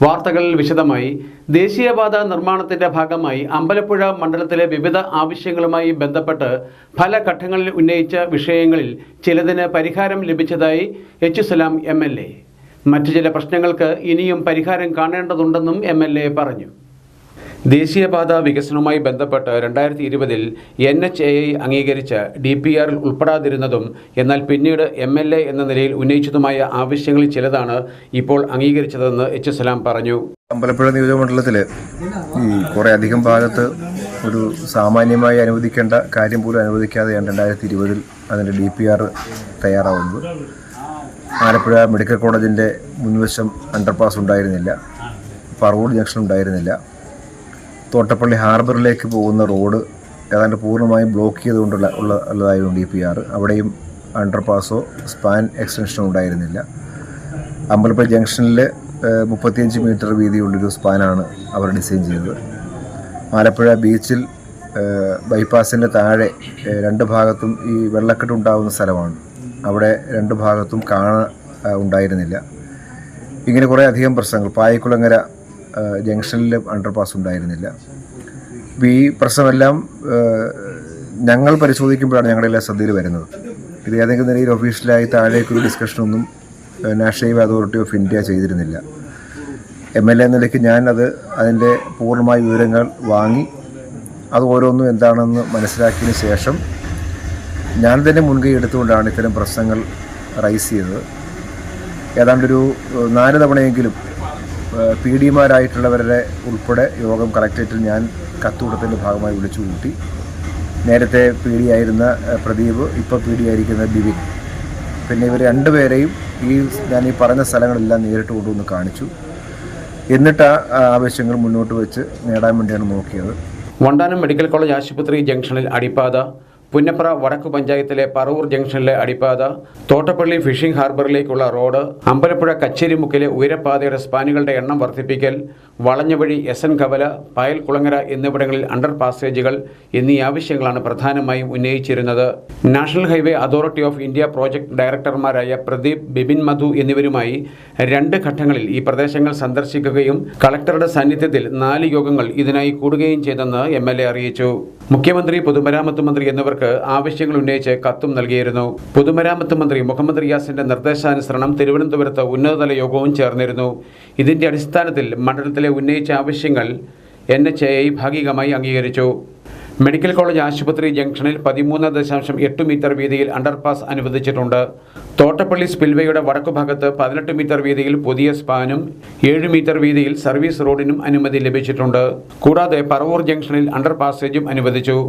വാർത്തകൾ വിശദമായി. ദേശീയപാത നിർമ്മാണത്തിന്റെ ഭാഗമായി അമ്പലപ്പുഴ മണ്ഡലത്തിലെ വിവിധ ആവശ്യങ്ങളുമായി ബന്ധപ്പെട്ട് പല ഘട്ടങ്ങളിൽ ഉന്നയിച്ച വിഷയങ്ങളിൽ ചിലതിന് പരിഹാരം ലഭിച്ചതായി എച്ച് സലാം MLA. മറ്റു ചില പ്രശ്നങ്ങൾക്ക് ഇനിയും പരിഹാരം കാണേണ്ടതുണ്ടെന്നും MLA പറഞ്ഞു. ദേശീയപാത വികസനവുമായി ബന്ധപ്പെട്ട് 2020 NHAI അംഗീകരിച്ച DPR ഉൾപ്പെടാതിരുന്നതും എന്നാൽ പിന്നീട് MLA എന്ന നിലയിൽ ഉന്നയിച്ചതുമായ ആവശ്യങ്ങളിൽ ചിലതാണ് ഇപ്പോൾ അംഗീകരിച്ചതെന്ന് എച്ച് സലാം പറഞ്ഞു. അമ്പലപ്പുഴ നിയോജകമണ്ഡലത്തിൽ കുറേ അധികം ഭാഗത്ത് ഒരു സാമാന്യമായി അനുവദിക്കേണ്ട കാര്യം പോലും അനുവദിക്കാതെയാണ് 2020 അതിൻ്റെ DPR തയ്യാറാവുന്നത്. ആലപ്പുഴ മെഡിക്കൽ കോളേജിൻ്റെ മുൻവശം അണ്ടർപാസ് ഉണ്ടായിരുന്നില്ല, പറവൂർ ജംഗ്ഷൻ ഉണ്ടായിരുന്നില്ല. തോട്ടപ്പള്ളി ഹാർബറിലേക്ക് പോകുന്ന റോഡ് ഏതാണ്ട് പൂർണ്ണമായും ബ്ലോക്ക് ചെയ്തുകൊണ്ടുള്ളതായിരുന്നു DPR. അവിടെയും അണ്ടർപാസോ സ്പാൻ എക്സ്റ്റൻഷനോ ഉണ്ടായിരുന്നില്ല. അമ്പലപ്പുഴ ജംഗ്ഷനിൽ 35 മീറ്റർ വീതിയുള്ളൊരു സ്പാനാണ് അവർ ഡിസൈൻ ചെയ്തത്. ആലപ്പുഴ ബീച്ചിൽ ബൈപ്പാസിൻ്റെ താഴെ രണ്ട് ഭാഗത്തും ഈ വെള്ളക്കെട്ടുണ്ടാകുന്ന സ്ഥലമാണ്. അവിടെ രണ്ട് ഭാഗത്തും ഉണ്ടായിരുന്നില്ല. ഇങ്ങനെ കുറേ അധികം പ്രശ്നങ്ങൾ. പായക്കുളങ്ങര ജംഗ്ഷനിൽ അണ്ടർപാസ് ഉണ്ടായിരുന്നില്ല. ഈ പ്രശ്നമെല്ലാം ഞങ്ങൾ പരിശോധിക്കുമ്പോഴാണ് ഞങ്ങളുടെ എല്ലാ ശ്രദ്ധയിൽ വരുന്നത്. ഇത് ഏതെങ്കിലും നിലയിൽ ഒഫീഷ്യലായി താഴേക്കൊരു ഡിസ്കഷനൊന്നും national highway authority of India ചെയ്തിരുന്നില്ല. MLA എന്ന നിലയ്ക്ക് അതിൻ്റെ പൂർണ്ണമായ വിവരങ്ങൾ വാങ്ങി അത് ഓരോന്നും എന്താണെന്ന് മനസ്സിലാക്കിയതിന് ശേഷം ഞാൻ തന്നെ മുൻകൈ എടുത്തുകൊണ്ടാണ് ഇത്തരം പ്രശ്നങ്ങൾ റൈസ് ചെയ്തത്. ഏതാണ്ടൊരു 4 തവണയെങ്കിലും PDമാരായിട്ടുള്ളവരുടെ ഉൾപ്പെടെ യോഗം കളക്ടറേറ്റിൽ ഞാൻ കത്തുകൂട്ടത്തിൻ്റെ ഭാഗമായി വിളിച്ചു കൂട്ടി. നേരത്തെ PD ആയിരുന്ന പ്രദീപ്, ഇപ്പോൾ PD ആയിരിക്കുന്ന ബിബിൻ, പിന്നെ ഇവർ രണ്ടുപേരെയും ഞാൻ ഈ പറഞ്ഞ സ്ഥലങ്ങളെല്ലാം നേരിട്ട് കൊണ്ടുവന്ന് കാണിച്ചു. എന്നിട്ട് ആവശ്യങ്ങൾ മുന്നോട്ട് വെച്ച് നേടാൻ വേണ്ടിയാണ് നോക്കിയത്. വണ്ടാനം മെഡിക്കൽ കോളേജ് ആശുപത്രി ജംഗ്ഷനിൽ അടിപ്പാത, പുന്നപ്ര വടക്കു പഞ്ചായത്തിലെ പറവൂർ ജംഗ്ഷനിലെ അടിപ്പാത, തോട്ടപ്പള്ളി ഫിഷിംഗ് ഹാർബറിലേക്കുള്ള റോഡ്, അമ്പലപ്പുഴ കച്ചേരിമുക്കിലെ ഉയരപ്പാതയുടെ സ്പാനുകളുടെ എണ്ണം വർദ്ധിപ്പിക്കൽ, വളഞ്ഞവഴി SN കവല, പായൽക്കുളങ്ങര എന്നിവിടങ്ങളിൽ അണ്ടർ പാസേജുകൾ എന്നീ ആവശ്യങ്ങളാണ് പ്രധാനമായും ഉന്നയിച്ചിരുന്നത്. National highway authority of India project ഡയറക്ടർമാരായ പ്രദീപ്, ബിബിൻ മധു എന്നിവരുമായി 2 ഘട്ടങ്ങളിൽ ഈ പ്രദേശങ്ങൾ സന്ദർശിക്കുകയും കളക്ടറുടെ സാന്നിധ്യത്തിൽ 4 യോഗങ്ങൾ ഇതിനായി കൂടുകയും ചെയ്തെന്ന് MLA അറിയിച്ചു. മുഖ്യമന്ത്രി, പൊതുമരാമത്ത് മന്ത്രി എന്നിവർക്ക് ആവശ്യങ്ങൾ ഉന്നയിച്ച് കത്തും നൽകിയിരുന്നു. പൊതുമരാമത്ത് മന്ത്രി മുഹമ്മദ് റിയാസിന്റെ നിർദ്ദേശാനുസരണം തിരുവനന്തപുരത്ത് ഉന്നതതല യോഗവും ചേർന്നിരുന്നു. ഇതിന്റെ അടിസ്ഥാനത്തിൽ മണ്ഡലത്തിലെ ഉന്നയിച്ച ആവശ്യങ്ങൾ NHAI ഭാഗികമായി അംഗീകരിച്ചു. മെഡിക്കൽ കോളേജ് ആശുപത്രി ജംഗ്ഷനിൽ 13.8 മീറ്റർ വീതിയിൽ അണ്ടർപാസ് അനുവദിച്ചിട്ടുണ്ട്. തോട്ടപ്പള്ളി സ്പിൽവേയുടെ വടക്കുഭാഗത്ത് 18 മീറ്റർ വീതിയിൽ പുതിയ സ്പാനും 7 മീറ്റർ വീതിയിൽ സർവീസ് റോഡിനും അനുമതി ലഭിച്ചിട്ടുണ്ട്. കൂടാതെ പറവൂർ ജംഗ്ഷനിൽ അണ്ടർപാസേജും അനുവദിച്ചു.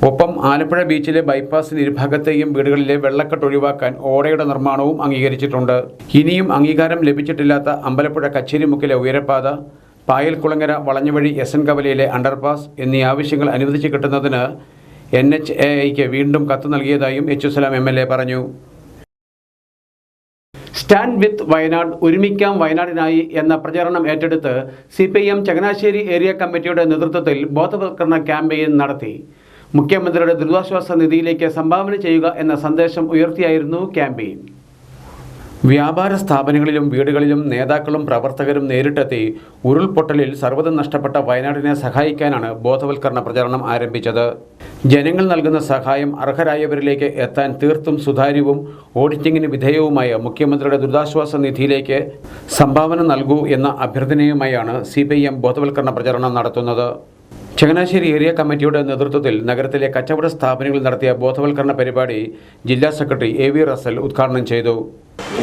ഒപ്പം ആലപ്പുഴ ബീച്ചിലെ ബൈപ്പാസിന് ഇരുഭാഗത്തെയും വീടുകളിലെ വെള്ളക്കെട്ട് ഒഴിവാക്കാൻ ഓടയുടെ നിർമ്മാണവും അംഗീകരിച്ചിട്ടുണ്ട്. ഇനിയും അംഗീകാരം ലഭിച്ചിട്ടില്ലാത്ത അമ്പലപ്പുഴ കച്ചേരിമുക്കിലെ ഉയരപ്പാത, പായൽക്കുളങ്ങര വളഞ്ഞവഴി SN കവലയിലെ അണ്ടർപാസ് എന്നീ ആവശ്യങ്ങൾ അനുവദിച്ചു കിട്ടുന്നതിന് NHAIക്ക് വീണ്ടും കത്ത് നൽകിയതായും എച്ച് സലാം MLA പറഞ്ഞു. സ്റ്റാൻഡ് വിത്ത് വയനാട്, ഒരുമിക്കാം വയനാടിനായി എന്ന പ്രചാരണം ഏറ്റെടുത്ത് CPIM ചങ്ങനാശ്ശേരി ഏരിയ കമ്മിറ്റിയുടെ നേതൃത്വത്തിൽ ബോധവൽക്കരണ ക്യാമ്പയിൻ നടത്തി. മുഖ്യമന്ത്രിയുടെ ദുരിതാശ്വാസ നിധിയിലേക്ക് സംഭാവന ചെയ്യുക എന്ന സന്ദേശം ഉയർത്തിയായിരുന്നു ക്യാമ്പയിൻ. വ്യാപാര സ്ഥാപനങ്ങളിലും വീടുകളിലും നേതാക്കളും പ്രവർത്തകരും നേരിട്ടെത്തി ഉരുൾപൊട്ടലിൽ സർവ്വതും നഷ്ടപ്പെട്ട വയനാടിനെ സഹായിക്കാനാണ് ബോധവൽക്കരണ പ്രചാരണം ആരംഭിച്ചത്. ജനങ്ങൾ നൽകുന്ന സഹായം അർഹരായവരിലേക്ക് എത്താൻ തീർത്തും സുതാര്യവും ഓഡിറ്റിംഗിന് വിധേയവുമായ മുഖ്യമന്ത്രിയുടെ ദുരിതാശ്വാസ നിധിയിലേക്ക് സംഭാവന നൽകൂ എന്ന അഭ്യർത്ഥനയുമായാണ് CPIM ബോധവൽക്കരണ പ്രചാരണം നടത്തുന്നത്. ചങ്ങനാശ്ശേരി ഏരിയ കമ്മിറ്റിയുടെ നേതൃത്വത്തിൽ നഗരത്തിലെ കച്ചവട സ്ഥാപനങ്ങളിൽ നടത്തിയ ബോധവൽക്കരണ പരിപാടി ജില്ലാ സെക്രട്ടറി AV റസൽ ഉദ്ഘാടനം ചെയ്തു.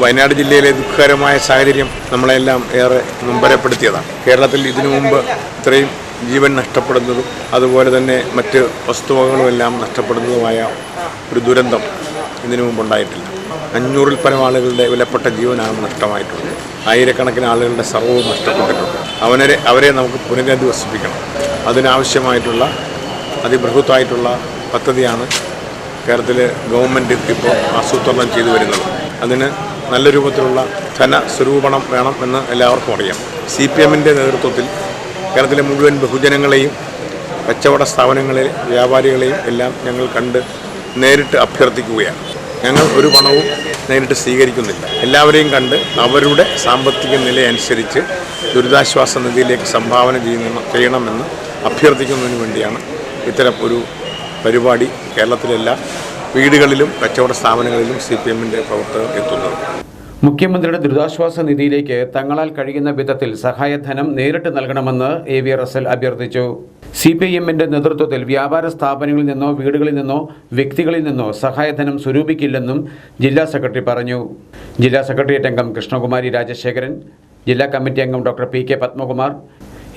വയനാട് ജില്ലയിലെ ദുഃഖകരമായ സാഹചര്യം നമ്മളെല്ലാം ഏറെ നൊമ്പരപ്പെടുത്തിയതാണ്. കേരളത്തിൽ ഇതിനു മുമ്പ് ഇത്രയും ജീവൻ നഷ്ടപ്പെടുന്നതും അതുപോലെ തന്നെ മറ്റ് വസ്തുവകകളുമെല്ലാം നഷ്ടപ്പെടുന്നതുമായ ഒരു ദുരന്തം ഇതിനു മുമ്പുണ്ടായിട്ടില്ല. 500-ൽ പരം ആളുകളുടെ വിലപ്പെട്ട ജീവനാണ് നഷ്ടമായിട്ടുള്ളത്. ആയിരക്കണക്കിന് ആളുകളുടെ സർവ്വവും നഷ്ടപ്പെട്ടിട്ടുണ്ട്. അവരെ നമുക്ക് പുനരധിവസിപ്പിക്കണം. അതിനാവശ്യമായിട്ടുള്ള അതിബൃഹത്തായിട്ടുള്ള പദ്ധതിയാണ് കേരളത്തിലെ ഗവൺമെൻറ് ഇപ്പോൾ ആസൂത്രണം ചെയ്തു വരുന്നത്. അതിന് നല്ല രൂപത്തിലുള്ള ധനസ്വരൂപണം വേണം എന്ന് എല്ലാവർക്കും അറിയാം. CPIMൻ്റെ നേതൃത്വത്തിൽ കേരളത്തിലെ മുഴുവൻ ബഹുജനങ്ങളെയും, കച്ചവട സ്ഥാപനങ്ങളെ, വ്യാപാരികളെയും എല്ലാം ഞങ്ങൾ കണ്ട് നേരിട്ട് അഭ്യർത്ഥിക്കുകയാണ്. ഞങ്ങൾ ഒരു പണവും നേരിട്ട് സ്വീകരിക്കുന്നില്ല. എല്ലാവരെയും കണ്ട് അവരുടെ സാമ്പത്തിക നില അനുസരിച്ച് ദുരിതാശ്വാസ നിധിയിലേക്ക് സംഭാവന ചെയ്യണമെന്ന് അഭ്യർത്ഥിക്കുന്നതിന് വേണ്ടിയാണ് ഇത്തരം ഒരു പരിപാടി കേരളത്തിലെല്ലാ വീടുകളിലും കച്ചവട സ്ഥാപനങ്ങളിലും CPM-ന്റെ പ്രവർത്തകർ എത്തുന്നത്. മുഖ്യമന്ത്രിയുടെ ദുരിതാശ്വാസ നിധിയിലേക്ക് തങ്ങളാൽ കഴിയുന്ന വിധത്തിൽ സഹായധനം നേരിട്ട് നൽകണമെന്ന് AV റസൽ അഭ്യർത്ഥിച്ചു. CPM-ന്റെ നേതൃത്വത്തിൽ വ്യാപാര സ്ഥാപനങ്ങളിൽ നിന്നോ വീടുകളിൽ നിന്നോ വ്യക്തികളിൽ നിന്നോ സഹായധനം സ്വരൂപിക്കില്ലെന്നും ജില്ലാ സെക്രട്ടറി പറഞ്ഞു. ജില്ലാ സെക്രട്ടേറിയറ്റ് അംഗം കൃഷ്ണകുമാരി രാജശേഖരൻ, ജില്ലാ കമ്മിറ്റി അംഗം doctor PK Padmakumar,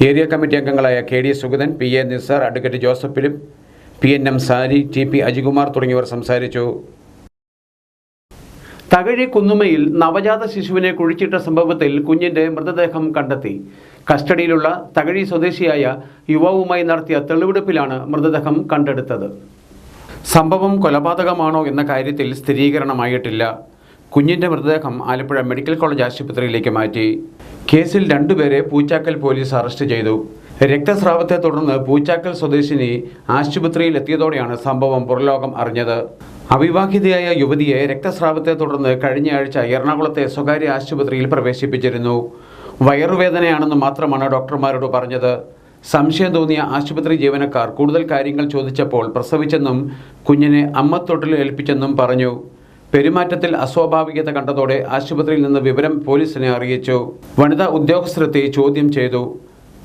area committee അംഗങ്ങളായ KD Sugathan, PA Nisar, advocate Joseph Philip, PNM sari, TP Ajikumar തുടങ്ങിയവർ സംസാരിച്ചു. തകഴി കുന്നുമയിൽ നവജാത ശിശുവിനെ കുഴിച്ചിട്ട സംഭവത്തിൽ കുഞ്ഞിന്റെ മൃതദേഹം കണ്ടെത്തി. കസ്റ്റഡിയിലുള്ള തകഴി സ്വദേശിയായ യുവാവുമായി നടത്തിയ തെളിവെടുപ്പിലാണ് മൃതദേഹം കണ്ടെടുത്തത്. സംഭവം കൊലപാതകമാണോ എന്ന കാര്യത്തിൽ സ്ഥിരീകരണമായിട്ടില്ല. കുഞ്ഞിന്റെ മൃതദേഹം ആലപ്പുഴ മെഡിക്കൽ കോളേജ് ആശുപത്രിയിലേക്ക് മാറ്റി. കേസിൽ 2 പേരെ പൂച്ചാക്കൽ പോലീസ് അറസ്റ്റ് ചെയ്തു. രക്തസ്രാവത്തെ തുടർന്ന് പൂച്ചാക്കൽ സ്വദേശിനി ആശുപത്രിയിൽ എത്തിയതോടെയാണ് സംഭവം പുറലോകം അറിഞ്ഞത്. അവിവാഹിതയായ യുവതിയെ രക്തസ്രാവത്തെ തുടർന്ന് കഴിഞ്ഞയാഴ്ച എറണാകുളത്തെ സ്വകാര്യ ആശുപത്രിയിൽ പ്രവേശിപ്പിച്ചിരുന്നു. വയറുവേദനയാണെന്ന് മാത്രമാണ് ഡോക്ടർമാരോട് പറഞ്ഞത്. സംശയം തോന്നിയ ആശുപത്രി ജീവനക്കാർ കൂടുതൽ കാര്യങ്ങൾ ചോദിച്ചപ്പോൾ പ്രസവിച്ചെന്നും കുഞ്ഞിനെ അമ്മത്തൊട്ടിൽ ഏൽപ്പിച്ചെന്നും പറഞ്ഞു. പെരുമാറ്റത്തിൽ അസ്വാഭാവികത കണ്ടതോടെ ആശുപത്രിയിൽ നിന്ന് വിവരം പോലീസിനെ അറിയിച്ചു. വനിതാ ഉദ്യോഗസ്ഥരെത്തി ചോദ്യം ചെയ്തു.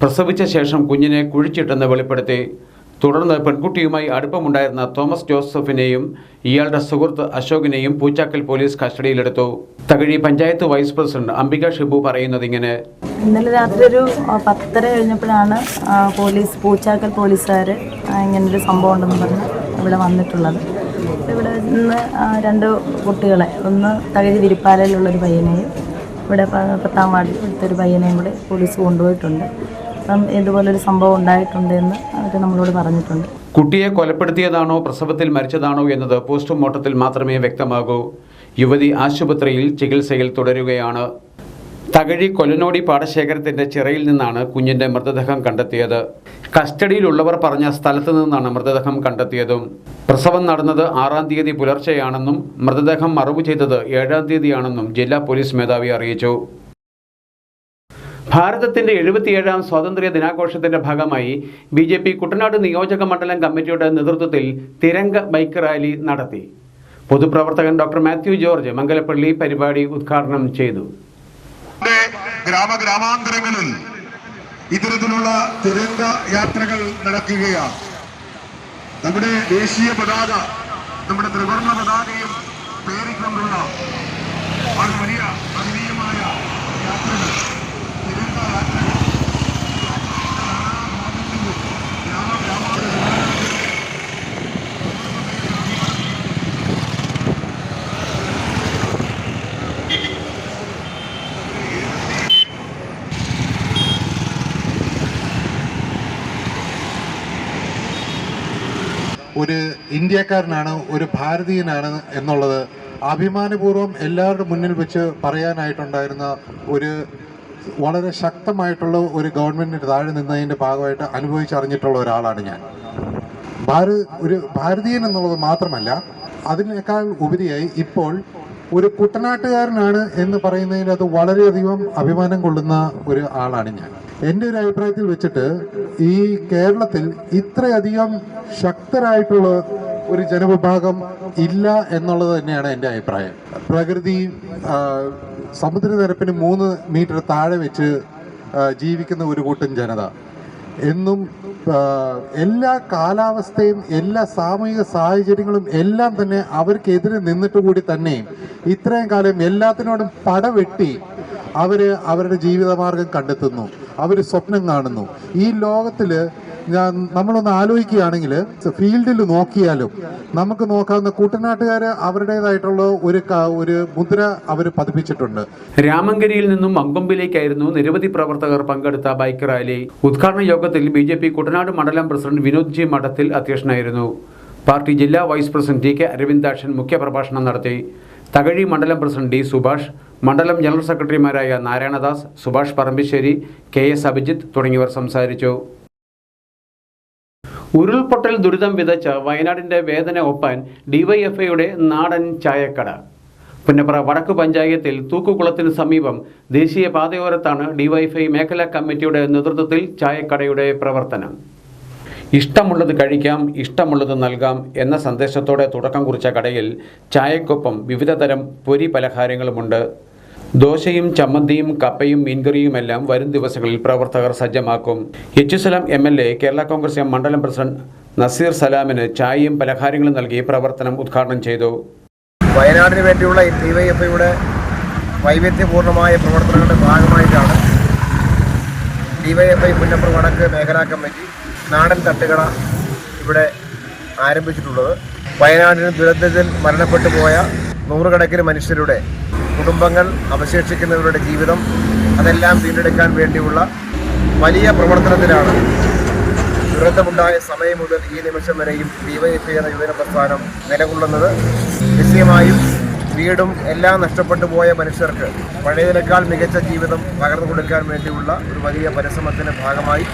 പ്രസവിച്ച ശേഷം കുഞ്ഞിനെ കുഴിച്ചിട്ടെന്ന് വെളിപ്പെടുത്തി. തുടർന്ന് പെൺകുട്ടിയുമായി അടുപ്പമുണ്ടായിരുന്ന തോമസ് ജോസഫിനെയും ഇയാളുടെ സുഹൃത്ത് അശോകിനെയും പൂച്ചാക്കൽ പോലീസ് കസ്റ്റഡിയിലെടുത്തു. തകഴി പഞ്ചായത്ത് വൈസ് പ്രസിഡന്റ് അംബിക ഷിബു പറയുന്നത് ഇങ്ങനെ: ഇന്നലെ രാത്രി ഒരു 10:30 കഴിഞ്ഞപ്പോഴാണ് പൂച്ചാക്കൽ പോലീസുകാർ ഇങ്ങനൊരു സംഭവം ഉണ്ടെന്ന് പറഞ്ഞ് ഇവിടെ വന്നിട്ടുള്ളത്. ഇവിടെ നിന്ന് 2 കുട്ടികളെ, ഒന്ന് തകഴി വിരിപ്പാലയിലുള്ളൊരു പയ്യനെയും ഇവിടെ 10ാം വാർഡിൽ ഇവിടുത്തെ ഒരു പയ്യനെയും കൂടെ പോലീസ് കൊണ്ടുപോയിട്ടുണ്ട്. അപ്പം ഇതുപോലൊരു സംഭവം ഉണ്ടായിട്ടുണ്ട് എന്ന് അവർ നമ്മളോട് പറഞ്ഞിട്ടുണ്ട്. കുട്ടിയെ കൊലപ്പെടുത്തിയതാണോ പ്രസവത്തിൽ മരിച്ചതാണോ എന്നത് പോസ്റ്റ്മോർട്ടത്തിൽ മാത്രമേ വ്യക്തമാകൂ. യുവതി ആശുപത്രിയിൽ ചികിത്സയിൽ തുടരുകയാണ്. തകഴി കൊല്ലനോടി പാടശേഖരത്തിന്റെ ചിറയിൽ നിന്നാണ് കുഞ്ഞിന്റെ മൃതദേഹം കണ്ടെത്തിയത്. കസ്റ്റഡിയിലുള്ളവർ പറഞ്ഞ സ്ഥലത്ത് നിന്നാണ് മൃതദേഹം കണ്ടെത്തിയതും. പ്രസവം നടന്നത് 6-ാം തീയതി പുലർച്ചെയാണെന്നും മൃതദേഹം മറവു ചെയ്തത് 7-ാം തീയതിയാണെന്നും ജില്ലാ പോലീസ് മേധാവി അറിയിച്ചു. ഭാരതത്തിന്റെ 77ാം സ്വാതന്ത്ര്യ ദിനാഘോഷത്തിന്റെ ഭാഗമായി BJP കുട്ടനാട് നിയോജക മണ്ഡലം കമ്മിറ്റിയുടെ നേതൃത്വത്തിൽ തിരംഗ ബൈക്ക് റാലി നടത്തി. പൊതുപ്രവർത്തകൻ ഡോക്ടർ മാത്യു ജോർജ് മംഗലപ്പള്ളി പരിപാടി ഉദ്ഘാടനം ചെയ്തു. ഗ്രാമാന്തരങ്ങളിൽ ഇത്തരത്തിലുള്ള തിരംഗ യാത്രകൾ നടക്കുകയാണ്. നമ്മുടെ ദേശീയ പതാക, നമ്മുടെ ത്രിവർണ്ണ പതാകയും പേറിക്കൊണ്ടുള്ള വലിയ മഹനീയമായ യാത്രകൾ, തിരംഗ യാത്രകൾ ഒരു ഇന്ത്യക്കാരനാണ്, ഒരു ഭാരതീയനാണ് എന്നുള്ളത് അഭിമാനപൂർവ്വം എല്ലാവരുടെ മുന്നിൽ വെച്ച് പറയാനായിട്ടുണ്ടായിരുന്ന ഒരു വളരെ ശക്തമായിട്ടുള്ള ഒരു ഗവൺമെൻറ്റിന് താഴെ നിന്നതിൻ്റെ ഭാഗമായിട്ട് അനുഭവിച്ചറിഞ്ഞിട്ടുള്ള ഒരാളാണ് ഞാൻ. ഒരു ഭാരതീയൻ എന്നുള്ളത് മാത്രമല്ല, അതിനേക്കാൾ ഉപരിയായി ഇപ്പോൾ ഒരു കുട്ടനാട്ടുകാരനാണ് എന്ന് പറയുന്നതിനകത്ത് വളരെയധികം അഭിമാനം കൊള്ളുന്ന ഒരു ആളാണ് ഞാൻ. എൻ്റെ ഒരു അഭിപ്രായത്തിൽ വെച്ചിട്ട് ഈ കേരളത്തിൽ ഇത്രയധികം ശക്തരായിട്ടുള്ള ഒരു ജനവിഭാഗം ഇല്ല എന്നുള്ളത് തന്നെയാണ് എൻ്റെ അഭിപ്രായം. പ്രകൃതി സമുദ്രനിരപ്പിന് 3 മീറ്റർ താഴെ വെച്ച് ജീവിക്കുന്ന ഒരു കൂട്ടം ജനത എന്നും എല്ലാ കാലാവസ്ഥയും എല്ലാ സാമൂഹിക സാഹചര്യങ്ങളും എല്ലാം തന്നെ അവർക്കെതിരെ നിന്നിട്ട് കൂടി തന്നെയും ഇത്രയും കാലം എല്ലാത്തിനോടും പടവെട്ടി അവരുടെ ജീവിതമാർഗം കണ്ടെത്തുന്നു, അവർ സ്വപ്നം കാണുന്നു. ഈ ലോകത്തിൽ നമ്മളൊന്ന് ആലോചിക്കുകയാണെങ്കിൽ ഫീൽഡിൽ നോക്കിയാലും നമുക്ക് നോക്കാവുന്ന കുട്ടനാട്ടുകാർ അവരുടേതായിട്ടുള്ള ഒരു മുദ്ര അവർ പതിപ്പിച്ചിട്ടുണ്ട്. രാമങ്കരിയിൽ നിന്നും മങ്കൊമ്പിലേക്കായിരുന്നു നിരവധി പ്രവർത്തകർ പങ്കെടുത്ത ബൈക്ക് റാലി. ഉദ്ഘാടന യോഗത്തിൽ BJP കുട്ടനാട് മണ്ഡലം പ്രസിഡന്റ് വിനോദ് ജി മഠത്തിൽ അധ്യക്ഷനായിരുന്നു. പാർട്ടി ജില്ലാ വൈസ് പ്രസിഡന്റ് TK അരവിന്ദാക്ഷൻ മുഖ്യപ്രഭാഷണം നടത്തി. തകഴി മണ്ഡലം പ്രസിഡന്റ് D സുഭാഷ്, മണ്ഡലം ജനറൽ സെക്രട്ടറിമാരായ നാരായണദാസ്, സുഭാഷ് പറമ്പിശ്ശേരി, KS അഭിജിത്ത് തുടങ്ങിയവർ സംസാരിച്ചു. ഉരുൾപൊട്ടൽ ദുരിതം വിതച്ച വയനാടിന്റെ വേദന ഒപ്പാൻ DYFIയുടെ നാടൻ ചായക്കട. പുന്നപ്ര വടക്ക് പഞ്ചായത്തിൽ തൂക്കുകുളത്തിന് സമീപം ദേശീയ പാതയോരത്താണ് ഡിവൈഎഫ്ഐ മേഖലാ കമ്മിറ്റിയുടെ നേതൃത്വത്തിൽ ചായക്കടയുടെ പ്രവർത്തനം. ഇഷ്ടമുള്ളത് കഴിക്കാം, ഇഷ്ടമുള്ളത് നൽകാം എന്ന സന്ദേശത്തോടെ തുടക്കം കുറിച്ച കടയിൽ ചായക്കൊപ്പം വിവിധതരം പൊരി പലഹാരങ്ങളുമുണ്ട്. ദോശയും ചമ്മന്തിയും കപ്പയും മീൻകറിയുമെല്ലാം വരും ദിവസങ്ങളിൽ പ്രവർത്തകർ സജ്ജമാക്കും. എച്ച് സലാം MLA കേരള കോൺഗ്രസ് എം മണ്ഡലം പ്രസിഡന്റ് നസീർ സലാമിന് ചായയും പലഹാരങ്ങളും നൽകി പ്രവർത്തനം ഉദ്ഘാടനം ചെയ്തു. വയനാടിന് വേണ്ടിയുള്ള ഡിവൈഎഫ്ഐയുടെ വൈവിധ്യപൂർണമായ പ്രവർത്തനങ്ങളുടെ ഭാഗമായിട്ടാണ് ഡിവൈഎഫ്ഐ പുന്നപ്ര വടക്ക് മേഖലാ കമ്മിറ്റി നാടൻ തട്ടുകട ഇവിടെ ആരംഭിച്ചിട്ടുള്ളത്. വയനാടിന് ദുരന്തത്തിൽ മരണപ്പെട്ടു പോയ നൂറുകണക്കിന് മനുഷ്യരുടെ കുടുംബങ്ങൾ, അവശേഷിക്കുന്നവരുടെ ജീവിതം അതെല്ലാം വീണ്ടെടുക്കാൻ വേണ്ടിയുള്ള വലിയ പ്രവർത്തനത്തിലാണ് ദുരന്തമുണ്ടായ സമയം മുതൽ ഈ നിമിഷം വരെയും ഡിവൈഎഫ്ഐ എന്ന യുവജന പ്രസ്ഥാനം നിലകൊള്ളുന്നത്. നിശ്ചയമായും വീടും എല്ലാം നഷ്ടപ്പെട്ടു പോയ മനുഷ്യർക്ക് പഴയതിനേക്കാൾ മികച്ച ജീവിതം പകർന്നു കൊടുക്കാൻ വേണ്ടിയുള്ള ഒരു വലിയ പരിശ്രമത്തിൻ്റെ ഭാഗമായി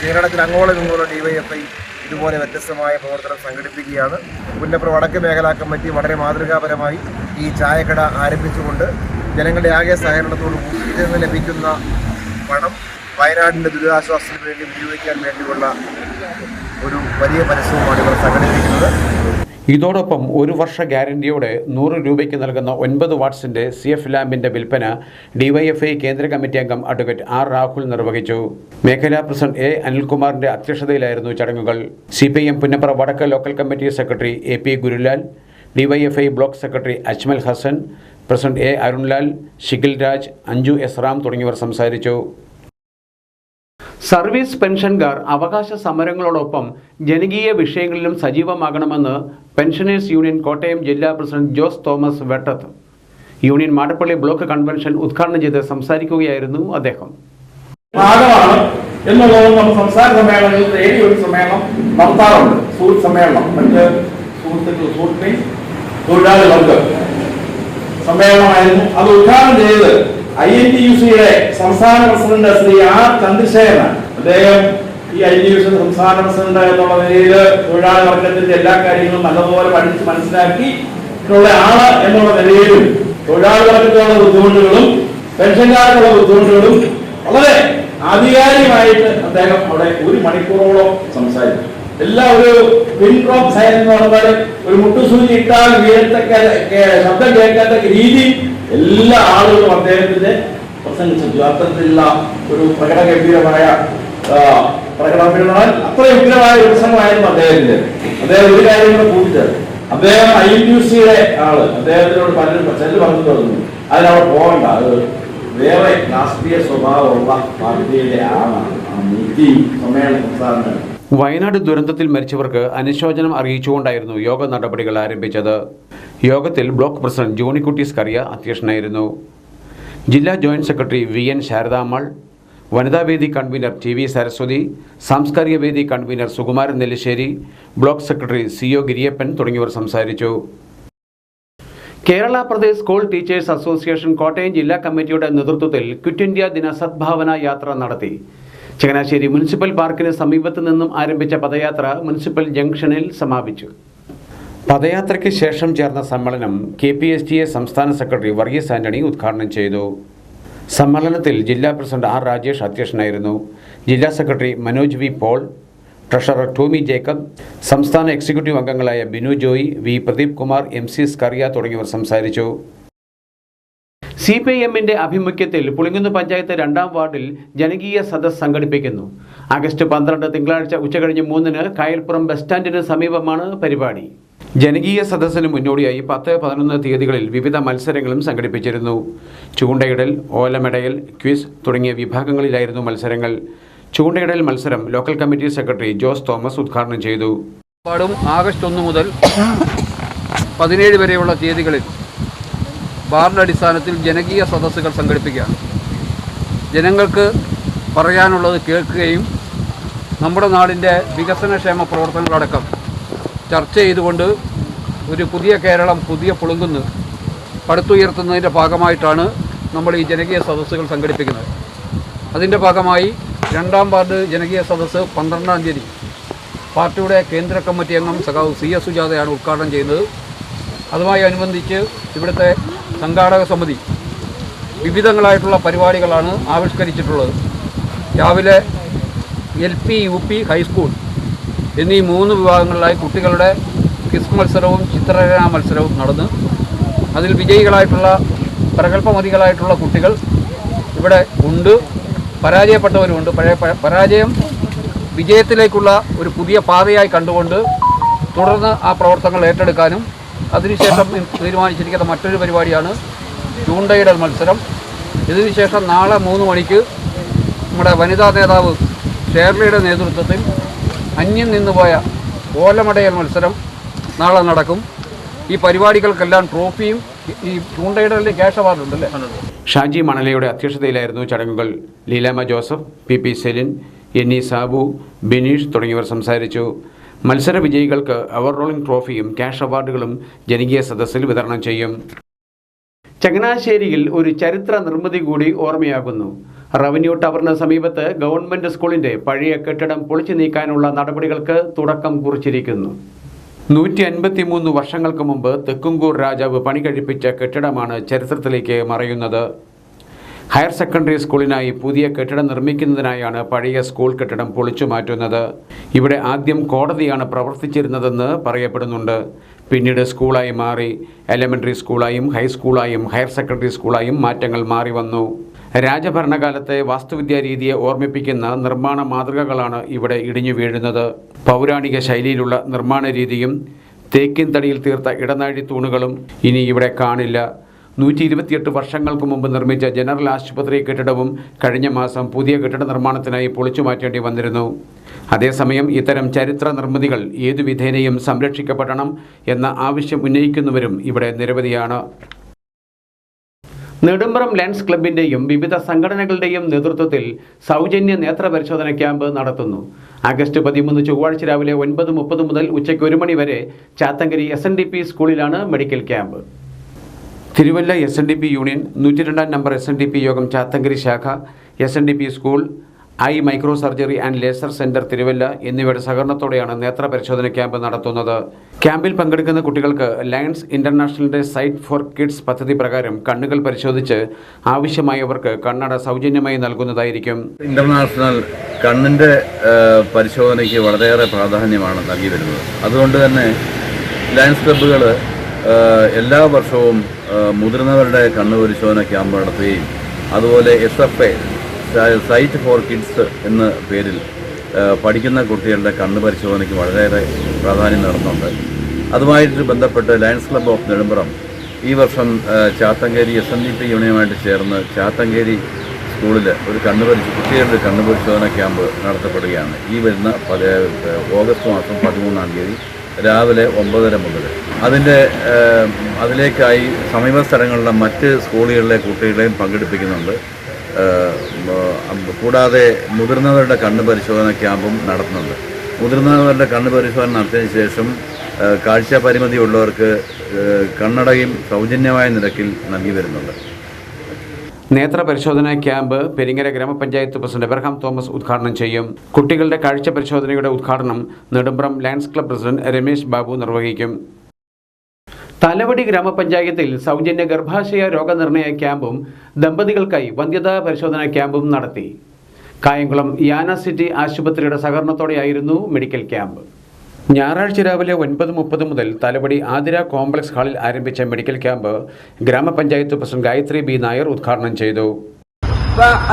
കേരളത്തിൽ അങ്ങോളം ഇങ്ങോളം ഡിവൈഎഫ്ഐ ഇതുപോലെ വ്യത്യസ്തമായ പ്രവർത്തനം സംഘടിപ്പിക്കുകയാണ്. പുന്നപ്ര വടക്ക് മേഖലാ കമ്മിറ്റി വളരെ മാതൃകാപരമായി ഈ ചായക്കട ആരംഭിച്ചുകൊണ്ട് ജനങ്ങളുടെ ആകെ സഹകരണത്തോടു കൂടി ഇതിൽ നിന്ന് ലഭിക്കുന്ന പണം വയനാടിൻ്റെ ദുരിതാശ്വാസത്തിന് വേണ്ടി ഉപയോഗിക്കാൻ വേണ്ടിയുള്ള ഒരു വലിയ പരിശ്രമമാണ് ഇവർ സംഘടിപ്പിക്കുന്നത്. ഇതോടൊപ്പം 1 വർഷ ഗ്യാരണ്ടിയോടെ 100 രൂപയ്ക്ക് നൽകുന്ന 9 വാട്ട്സിന്റെ CF ലാമ്പിന്റെ വിൽപ്പന ഡിവൈഎഫ്ഐ കേന്ദ്ര കമ്മിറ്റി അംഗം അഡ്വക്കേറ്റ് R. രാഹുൽ നിർവഹിച്ചു. മേഖലാ പ്രസിഡന്റ് A. അനിൽകുമാറിന്റെ അധ്യക്ഷതയിലായിരുന്നു ചടങ്ങുകൾ. CPIM Punnapra Vadakku local committee secretary AP Gurulal, DYFI block secretary Ajmal Hasan, president A. Arunlal, Shikhil Raj, Anju S. Ram തുടങ്ങിയവർ സംസാരിച്ചു. സർവീസ് പെൻഷൻകാർ അവകാശ സമരങ്ങളോടൊപ്പം ജനകീയ വിഷയങ്ങളിലും സജീവമാകണമെന്ന് പെൻഷനേഴ്സ് യൂണിയൻ കോട്ടയം ജില്ലാ president Jose Thomas Vettath. Union Madappally block convention ഉദ്ഘാടനം ചെയ്ത് സംസാരിക്കുകയായിരുന്നു അദ്ദേഹം. ഭാഗമാണ് എന്നുള്ളത് നമ്മൾ സംസ്ഥാന സമ്മേളനത്തിൽ ഏഴ് ഒരു സമ്മേളനം നടത്താറുണ്ട്. സുഹൃത്ത് സമ്മേളനം, മറ്റ് സുഹൃത്തുക്കൾ തൊഴിലാളികൾക്ക് സമ്മേളനമായിരുന്നു. അത് ഉദ്ഘാടനം ചെയ്ത് INTUC-യുടെ സംസ്ഥാന പ്രസിഡന്റ് ശ്രീ R. ചന്ദ്രശേഖരൻ. അദ്ദേഹം ഈ INTUC സംസ്ഥാന പ്രസിഡന്റ് എന്നുള്ള നിലയിൽ തൊഴിലാളി വർഗത്തിന്റെ എല്ലാ കാര്യങ്ങളും നല്ലതുപോലെ പഠിച്ച് മനസ്സിലാക്കി ആള് എന്നുള്ള നിലയിലും തൊഴിലാളി വർഗത്തിലുള്ള ബുദ്ധിമുട്ടുകളും പെൻഷൻകാർക്കുള്ള ബുദ്ധിമുട്ടുകളും വളരെ ആധികാരികമായിട്ട് അദ്ദേഹം അവിടെ 1 മണിക്കൂറോളം സംസാരിച്ചു. എല്ലാം ഒരു പിൻ ഡ്രോപ്പ് സൈൻ എന്ന് പറഞ്ഞാൽ ഒരു മുട്ടുസൂചി ഇട്ടാൽ വീഴത്തക്ക ശബ്ദം കേൾക്കത്തക്ക രീതി എല്ലാ ആളുകളും അദ്ദേഹത്തിന്റെ പ്രസംഗിച്ചു. അത്തരത്തിലുള്ള ഒരു പ്രകടഗംഭീരമായ അത്ര ഉഗ്രമായ ഒരു പ്രസംഗമായിരുന്നു അദ്ദേഹത്തിന്റെ. അദ്ദേഹം ഒരു കാര്യങ്ങൾ കൂട്ടിച്ചത്, അദ്ദേഹം INTUC-യുടെ ആള്, അദ്ദേഹത്തിനോട് പലരും ചെല്ലു പറഞ്ഞു തുടങ്ങി അതിനവിടെ പോകണ്ട, അത് വേറെ രാഷ്ട്രീയ സ്വഭാവമുള്ള പാർട്ടിയുടെ ആളാണ്. ആ നീതി സമ്മേളന സംസ്ഥാനം. വയനാട് ദുരന്തത്തിൽ മരിച്ചവർക്ക് അനുശോചനം അറിയിച്ചുകൊണ്ടായിരുന്നു യോഗ നടപടികൾ ആരംഭിച്ചത്. യോഗത്തിൽ ബ്ലോക്ക് പ്രസിഡന്റ് ജോണിക്കുട്ടി സ്കറിയ അധ്യക്ഷനായിരുന്നു. ജില്ലാ ജോയിന്റ് സെക്രട്ടറി VN ശാരദാമ്മൾ, വനിതാവേദി കൺവീനർ TV സരസ്വതി, സാംസ്കാരിക വേദി convenor Sukumaran Nellissery, block secretary CO Giriyappan തുടങ്ങിയവർ സംസാരിച്ചു. Kerala Pradesh school teachers association Kottayam ജില്ലാ കമ്മിറ്റിയുടെ നേതൃത്വത്തിൽ ക്വിറ്റ് ഇന്ത്യ ദിന സദ്ഭാവന യാത്ര നടത്തി. ചങ്ങനാശ്ശേരി മുനിസിപ്പൽ പാർക്കിന് സമീപത്ത് നിന്നും ആരംഭിച്ച പദയാത്ര മുനിസിപ്പൽ ജംഗ്ഷനിൽ സമാപിച്ചു. പദയാത്രയ്ക്ക് ശേഷം ചേർന്ന സമ്മേളനം KPSTA സംസ്ഥാന സെക്രട്ടറി വർഗീസ് ആന്റണി ഉദ്ഘാടനം ചെയ്തു. സമ്മേളനത്തിൽ ജില്ലാ പ്രസിഡന്റ് R. രാജേഷ് അധ്യക്ഷനായിരുന്നു. ജില്ലാ secretary Manoj V. Paul, treasurer Tomy Jacob, സംസ്ഥാന എക്സിക്യൂട്ടീവ് അംഗങ്ങളായ ബിനു ജോയി, V. പ്രദീപ് കുമാർ, MC സ്കറിയ തുടങ്ങിയവർ സംസാരിച്ചു. CPIM-ന്റെ ആഭിമുഖ്യത്തിൽ പുളിങ്കുന്ന് പഞ്ചായത്ത് 2-ാം വാർഡിൽ ജനകീയ സദസ്സ് സംഘടിപ്പിക്കുന്നു. ആഗസ്റ്റ് 12 തിങ്കളാഴ്ച ഉച്ചകഴിഞ്ഞ് 3-ന് കായൽപ്പുറം ബസ് സ്റ്റാൻഡിന് സമീപമാണ് പരിപാടി. ജനകീയ സദസ്സിന് മുന്നോടിയായി 10, 11 തീയതികളിൽ വിവിധ മത്സരങ്ങളും സംഘടിപ്പിച്ചിരുന്നു. ചൂണ്ടയിടൽ, ഓലമെടയൽ, ക്വിസ് തുടങ്ങിയ വിഭാഗങ്ങളിലായിരുന്നു മത്സരങ്ങൾ. ചൂണ്ടയിടൽ മത്സരം local committee secretary Jose Thomas ഉദ്ഘാടനം ചെയ്തു. ആഗസ്റ്റ് 1 മുതൽ 17 വരെയുള്ള തീയതികളിൽ വാർഡ് അടിസ്ഥാനത്തിൽ ജനകീയ സദസ്സുകൾ സംഘടിപ്പിക്കുകയാണ്. ജനങ്ങൾക്ക് പറയാനുള്ളത് കേൾക്കുകയും നമ്മുടെ നാടിൻ്റെ വികസനക്ഷേമ പ്രവർത്തനങ്ങളടക്കം ചർച്ച ചെയ്തുകൊണ്ട് ഒരു പുതിയ കേരളം, പുതിയ പുളുങ്കുന്ന് പടുത്തുയർത്തുന്നതിൻ്റെ ഭാഗമായിട്ടാണ് നമ്മൾ ഈ ജനകീയ സദസ്സുകൾ സംഘടിപ്പിക്കുന്നത്. അതിൻ്റെ ഭാഗമായി 2-ാം വാർഡ് ജനകീയ സദസ്സ് 12-ാം തീയതി പാർട്ടിയുടെ കേന്ദ്ര കമ്മിറ്റി അംഗം സഖാവ് CS സുജാതയാണ് ഉദ്ഘാടനം ചെയ്യുന്നത്. അതുമായി അനുബന്ധിച്ച് ഇവിടുത്തെ സംഘാടക സമിതി വിവിധങ്ങളായിട്ടുള്ള പരിപാടികളാണ് ആവിഷ്കരിച്ചിട്ടുള്ളത്. രാവിലെ LP, UP, ഹൈസ്കൂൾ എന്നീ 3 വിഭാഗങ്ങളിലായി കുട്ടികളുടെ ക്വിസ് മത്സരവും ചിത്രരചനാ മത്സരവും നടന്ന് അതിൽ വിജയികളായിട്ടുള്ള പ്രഗത്ഭമതികളായിട്ടുള്ള കുട്ടികൾ ഇവിടെ ഉണ്ട്. പരാജയപ്പെട്ടവരുമുണ്ട്. പരാജയം വിജയത്തിലേക്കുള്ള ഒരു പുതിയ പാതയായി കണ്ടുകൊണ്ട് തുടർന്ന് ആ പ്രവർത്തനങ്ങൾ ഏറ്റെടുക്കാനും അതിനുശേഷം തീരുമാനിച്ചിരിക്കുന്ന മറ്റൊരു പരിപാടിയാണ് ചൂണ്ടയിടൽ മത്സരം. ഇതിനുശേഷം നാളെ 3 മണിക്ക് നമ്മുടെ വനിതാ നേതാവ് ഷേർലിയുടെ നേതൃത്വത്തിൽ അന്യം നിന്നുപോയ ഓലമടയൽ മത്സരം നാളെ നടക്കും. ഈ പരിപാടികൾക്കെല്ലാം ട്രോഫിയും ഈ ചൂണ്ടയിടലിൻ്റെ ക്യാഷ് അവാർഡുണ്ടല്ലേ. ഷാജി മണലയുടെ അധ്യക്ഷതയിലായിരുന്നു ചടങ്ങുകൾ. Leelamma Joseph, PP Celine, NE Sabu, Bineesh തുടങ്ങിയവർ സംസാരിച്ചു. മത്സര വിജയികൾക്ക് അവർ റോളിംഗ് ട്രോഫിയും ക്യാഷ് അവാർഡുകളും ജനകീയ സദസ്സിൽ വിതരണം ചെയ്യും. ചങ്ങനാശ്ശേരിയിൽ ഒരു ചരിത്ര നിർമ്മിതി കൂടി ഓർമ്മയാകുന്നു. റവന്യൂ ടവറിന് സമീപത്ത് ഗവൺമെന്റ് സ്കൂളിന്റെ പഴയ കെട്ടിടം പൊളിച്ചു നീക്കാനുള്ള നടപടികൾക്ക് തുടക്കം കുറിച്ചിരിക്കുന്നു. 153 വർഷങ്ങൾക്ക് മുമ്പ് തെക്കുംകൂർ രാജാവ് പണി കഴിപ്പിച്ച കെട്ടിടമാണ് ചരിത്രത്തിലേക്ക് മറയുന്നത്. ഹയർ സെക്കൻഡറി സ്കൂളിനായി പുതിയ കെട്ടിടം നിർമ്മിക്കുന്നതിനായാണ് പഴയ സ്കൂൾ കെട്ടിടം പൊളിച്ചു മാറ്റുന്നത്. ഇവിടെ ആദ്യം കോടതിയാണ് പ്രവർത്തിച്ചിരുന്നതെന്ന് പറയപ്പെടുന്നുണ്ട്. പിന്നീട് സ്കൂളായി മാറി. എലിമെൻ്ററി സ്കൂളായും ഹൈസ്കൂളായും ഹയർ സെക്കൻഡറി സ്കൂളായും മാറ്റങ്ങൾ മാറി വന്നു. രാജഭരണകാലത്തെ വാസ്തുവിദ്യാ രീതിയെ ഓർമ്മിപ്പിക്കുന്ന നിർമ്മാണ മാതൃകകളാണ് ഇവിടെ ഇടിഞ്ഞു വീഴുന്നത്. പൗരാണിക ശൈലിയിലുള്ള നിർമ്മാണ രീതിയും തേക്കിൻ തടിയിൽ തീർത്ത ഇടനാഴി തൂണുകളും ഇനി ഇവിടെ കാണില്ല. 128 വർഷങ്ങൾക്ക് മുമ്പ് നിർമ്മിച്ച ജനറൽ ആശുപത്രി കെട്ടിടവും കഴിഞ്ഞ മാസം പുതിയ കെട്ടിട നിർമ്മാണത്തിനായി പൊളിച്ചു മാറ്റേണ്ടി വന്നിരുന്നു. അതേസമയം ഇത്തരം ചരിത്ര നിർമ്മിതികൾ ഏതു വിധേനയും സംരക്ഷിക്കപ്പെടണം എന്ന ആവശ്യം ഉന്നയിക്കുന്നവരും ഇവിടെ നിരവധിയാണ്. നെടുമ്പ്രം ലയൺസ് ക്ലബിൻ്റെയും വിവിധ സംഘടനകളുടെയും നേതൃത്വത്തിൽ സൗജന്യ നേത്ര പരിശോധന ക്യാമ്പ് നടത്തുന്നു. ആഗസ്റ്റ് 13 ചൊവ്വാഴ്ച രാവിലെ 9:30 മുതൽ ഉച്ചയ്ക്ക് 1 മണി വരെ ചാത്തങ്കരി SNDP സ്കൂളിലാണ് medical camp. Thiruvalla SNDP union, 102 number SNDP യോഗം ചാത്തങ്കരി ശാഖ, SNDP school, micro surgery and laser centre Thiruvalla എന്നിവയുടെ സഹകരണത്തോടെയാണ് നേത്ര പരിശോധന ക്യാമ്പ് നടത്തുന്നത്. ക്യാമ്പിൽ പങ്കെടുക്കുന്ന കുട്ടികൾക്ക് ലയൺസ് ഇന്റർനാഷണലിന്റെ സൈറ്റ് ഫോർ കിഡ്സ് പദ്ധതി പ്രകാരം കണ്ണുകൾ പരിശോധിച്ച് ആവശ്യമായവർക്ക് കണ്ണട സൗജന്യമായി നൽകുന്നതായിരിക്കും. ഇന്റർനാഷണൽ കണ്ണിന്റെ പരിശോധനയ്ക്ക് വളരെയേറെ പ്രാധാന്യമാണ് നൽകി വരുന്നത്. അതുകൊണ്ട് തന്നെ ലയൺസ് ക്ലബ്ബുകൾ എല്ലാ വർഷവും മുതിർന്നവരുടെ കണ്ണ് പരിശോധന ക്യാമ്പ് നടത്തുകയും അതുപോലെ SFA സൈറ്റ് ഫോർ കിഡ്സ് എന്ന പേരിൽ പഠിക്കുന്ന കുട്ടികളുടെ കണ്ണ് പരിശോധനയ്ക്ക് വളരെയേറെ പ്രാധാന്യം നടത്തുന്നുണ്ട്. അതുമായിട്ട് ബന്ധപ്പെട്ട് ലയൺസ് ക്ലബ്ബ് ഓഫ് നെടുമ്പ്രം ഈ വർഷം ചാത്തങ്കേരി SNDP യൂണിയനുമായിട്ട് ചേർന്ന് ചാത്തങ്കേരി സ്കൂളിൽ ഒരു കുട്ടികളുടെ കണ്ണ് പരിശോധന ക്യാമ്പ് നടത്തപ്പെടുകയാണ്. ഈ വരുന്ന ഓഗസ്റ്റ് മാസം 13-ാം തീയതി രാവിലെ 9:30 മുതൽ. അതിലേക്കായി സമീപ സ്ഥലങ്ങളിലെ മറ്റ് സ്കൂളുകളിലെ കുട്ടികളെയും പങ്കെടുപ്പിക്കുന്നുണ്ട്. കൂടാതെ മുതിർന്നവരുടെ കണ്ണ് പരിശോധന ക്യാമ്പും നടത്തുന്നുണ്ട്. മുതിർന്നവരുടെ കണ്ണ് പരിശോധന നടത്തിയതിനു ശേഷം കാഴ്ച പരിമിതിയുള്ളവർക്ക് കണ്ണടയും സൗജന്യമായ നിരക്കിൽ നൽകി വരുന്നുണ്ട്. നേത്ര പരിശോധനാ ക്യാമ്പ് പെരിങ്ങര ഗ്രാമപഞ്ചായത്ത് പ്രസിഡന്റ് എബ്രഹാം തോമസ് ഉദ്ഘാടനം ചെയ്യും. കുട്ടികളുടെ കാഴ്ച പരിശോധനയുടെ ഉദ്ഘാടനം Nedumpram lions club president Ramesh Babu നിർവഹിക്കും. തലവടി ഗ്രാമപഞ്ചായത്തിൽ സൗജന്യ ഗർഭാശയ രോഗനിർണയ ക്യാമ്പും ദമ്പതികൾക്കായി വന്ധ്യതാ പരിശോധനാ ക്യാമ്പും നടത്തി. കായംകുളം യാന സിറ്റി ആശുപത്രിയുടെ സഹകരണത്തോടെയായിരുന്നു മെഡിക്കൽ ക്യാമ്പ്. ഞായറാഴ്ച രാവിലെ 9:30 മുതൽ തലവടി ആതിര കോംപ്ലക്സ് ഹാളിൽ ആരംഭിച്ച മെഡിക്കൽ ക്യാമ്പ് ഗ്രാമപഞ്ചായത്ത് പ്രസിഡന്റ് ഗായത്രി B. നായർ ഉദ്ഘാടനം ചെയ്തു.